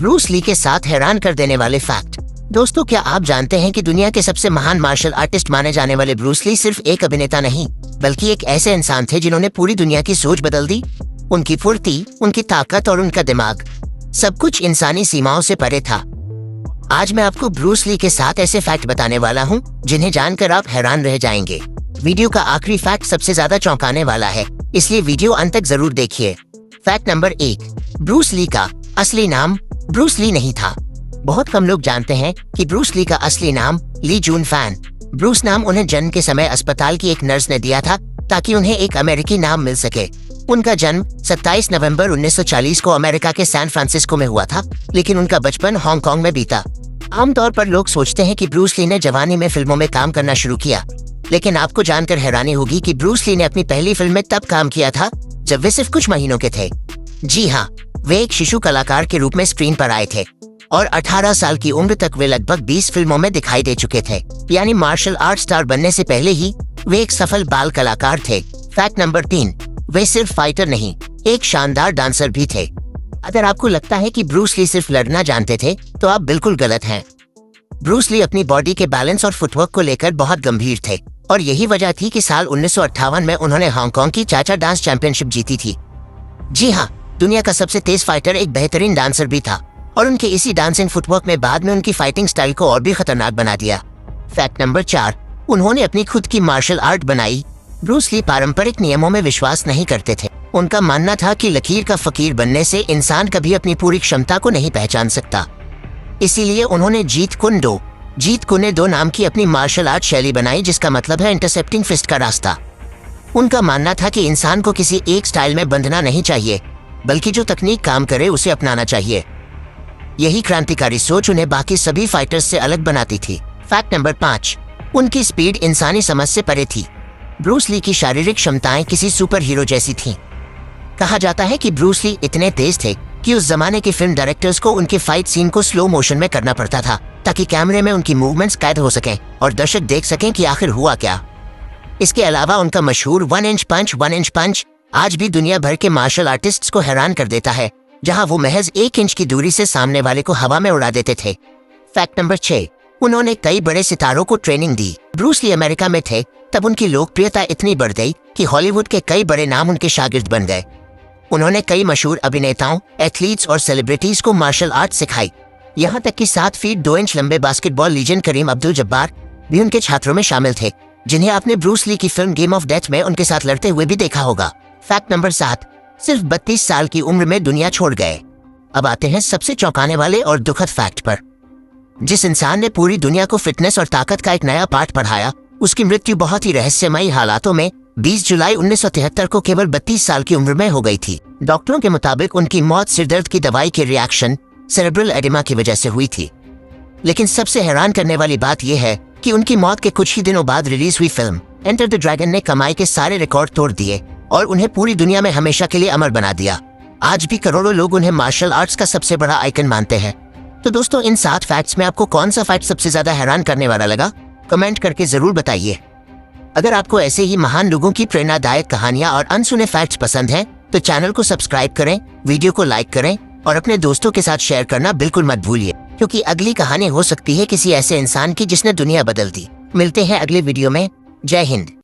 Bruce Lee के साथ हैरान कर देने वाले फैक्ट। दोस्तों, क्या आप जानते हैं कि दुनिया के सबसे महान मार्शल आर्टिस्ट माने जाने वाले ब्रूस ली सिर्फ एक अभिनेता नहीं बल्कि एक ऐसे इंसान थे जिन्होंने पूरी दुनिया की सोच बदल दी। उनकी फुर्ती, उनकी ताकत और उनका दिमाग, सब कुछ इंसानी सीमाओं से परे था। आज मैं आपको ब्रूस ली के साथ ऐसे फैक्ट बताने वाला हूँ जिन्हें जानकर आप हैरान रह जाएंगे। वीडियो का आखिरी फैक्ट सबसे ज्यादा चौंकाने वाला है, इसलिए वीडियो अंत तक जरूर देखिए। फैक्ट नंबर 1, ब्रूस ली का असली नाम ब्रूस ली नहीं था। बहुत कम लोग जानते हैं कि ब्रूस ली का असली नाम ली जून फैन। ब्रूस नाम उन्हें जन्म के समय अस्पताल की एक नर्स ने दिया था ताकि उन्हें एक अमेरिकी नाम मिल सके। उनका जन्म 27 नवंबर 1940 को अमेरिका के सैन फ्रांसिस्को में हुआ था, लेकिन उनका बचपन हांगकांग में बीता। आमतौर पर लोग सोचते हैं कि ब्रूस ली ने जवानी में फिल्मों में काम करना शुरू किया, लेकिन आपको जानकर हैरानी होगी कि ब्रूस ली ने अपनी पहली फिल्म में तब काम किया था जब वे सिर्फ कुछ महीनों के थे। जी हाँ, वे एक शिशु कलाकार के रूप में स्क्रीन पर आए थे और 18 साल की उम्र तक वे लगभग 20 फिल्मों में दिखाई दे चुके थे। यानी मार्शल आर्ट स्टार बनने से पहले ही वे एक सफल बाल कलाकार थे। फैक्ट नंबर 3, वे सिर्फ फाइटर नहीं, एक शानदार डांसर भी थे। अगर आपको लगता है कि ब्रूस ली सिर्फ लड़ना जानते थे तो आप बिल्कुल गलत हैं। ब्रूस ली अपनी बॉडी के बैलेंस और फुटवर्क को लेकर बहुत गंभीर थे और यही वजह थी कि साल 1958 में उन्होंने हांगकांग की चाचा डांस चैंपियनशिप जीती थी। जी हाँ, दुनिया का सबसे तेज फाइटर एक बेहतरीन डांसर भी था और उनके इसी डांसिंग फुटवर्क में बाद में उनकी फाइटिंग स्टाइल को और भी खतरनाक बना दिया। फैक्ट नंबर 4, उन्होंने अपनी खुद की मार्शल आर्ट बनाई। ब्रूस ली पारंपरिक नियमों में विश्वास नहीं करते थे। उनका मानना था कि लकीर का फकीर बनने से इंसान कभी अपनी पूरी क्षमता को नहीं पहचान सकता। इसीलिए उन्होंने जीत कुने दो नाम की अपनी मार्शल आर्ट शैली बनाई, जिसका मतलब है इंटरसेप्टिंग फिस्ट का रास्ता। उनका मानना था कि इंसान को किसी एक स्टाइल में बंधना नहीं चाहिए, बल्कि जो तकनीक काम करे उसे अपनाना चाहिए। यही क्रांतिकारी सोच उन्हें बाकी सभी फाइटर्स से अलग बनाती थी। फैक्ट नंबर 5, उनकी स्पीड इंसानी समझ से परे थी। ब्रूस ली की शारीरिक क्षमताएं किसी सुपर हीरो जैसी थीं। कहा जाता है कि ब्रूस ली इतने तेज थे कि उस जमाने के फिल्म डायरेक्टर्स को उनके फाइट सीन को स्लो मोशन में करना पड़ता था ताकि कैमरे में उनकी मूवमेंट्स कैद हो सकें और दर्शक देख सकें कि आखिर हुआ क्या। इसके अलावा उनका मशहूर 1 इंच पंच आज भी दुनिया भर के मार्शल आर्टिस्ट्स को हैरान कर देता है, जहां वो महज 1 इंच की दूरी से सामने वाले को हवा में उड़ा देते थे। फैक्ट नंबर 6, उन्होंने कई बड़े सितारों को ट्रेनिंग दी। ब्रूस ली अमेरिका में थे तब उनकी लोकप्रियता इतनी बढ़ गई कि हॉलीवुड के कई बड़े नाम उनके शागिर्द बन गए। उन्होंने कई मशहूर अभिनेताओं, एथलीट्स और सेलिब्रिटीज को मार्शल आर्ट सिखाई। यहाँ तक कि 7 फीट 2 इंच लंबे बास्केटबॉल लीजेंड करीम अब्दुल जब्बार भी उनके छात्रों में शामिल थे, जिन्हें आपने ब्रूस ली की फिल्म गेम ऑफ डेथ में उनके साथ लड़ते हुए भी देखा होगा। फैक्ट नंबर 7, सिर्फ 32 साल की उम्र में दुनिया छोड़ गए। अब आते हैं सबसे चौंकाने वाले और दुखद फैक्ट पर। जिस इंसान ने पूरी दुनिया को फिटनेस और ताकत का एक नया पाठ पढ़ाया, उसकी मृत्यु बहुत ही रहस्यमयी हालातों में 20 जुलाई 1973 को केवल 32 साल की उम्र में हो गई थी। डॉक्टरों के मुताबिक उनकी मौत सिरदर्द की दवाई के रिएक्शन सेरेब्रल एडिमा की वजह से हुई थी। लेकिन सबसे हैरान करने वाली बात यह है कि उनकी मौत के कुछ ही दिनों बाद रिलीज हुई फिल्म एंटर द ड्रैगन ने कमाई के सारे रिकॉर्ड तोड़ दिए और उन्हें पूरी दुनिया में हमेशा के लिए अमर बना दिया। आज भी करोड़ों लोग उन्हें मार्शल आर्ट्स का सबसे बड़ा आइकन मानते हैं। तो दोस्तों, इन 7 फैक्ट्स में आपको कौन सा फैक्ट सबसे ज्यादा हैरान करने वाला लगा? कमेंट करके जरूर बताइए। अगर आपको ऐसे ही महान लोगों की प्रेरणादायक कहानियां और अनसुने फैक्ट्स पसंद हैं, तो चैनल को सब्सक्राइब करें, वीडियो को लाइक करें और अपने दोस्तों के साथ शेयर करना बिल्कुल मत भूलिए, क्योंकि अगली कहानी हो सकती है किसी ऐसे इंसान की जिसने दुनिया बदल दी। मिलते हैं अगले वीडियो में। जय हिंद।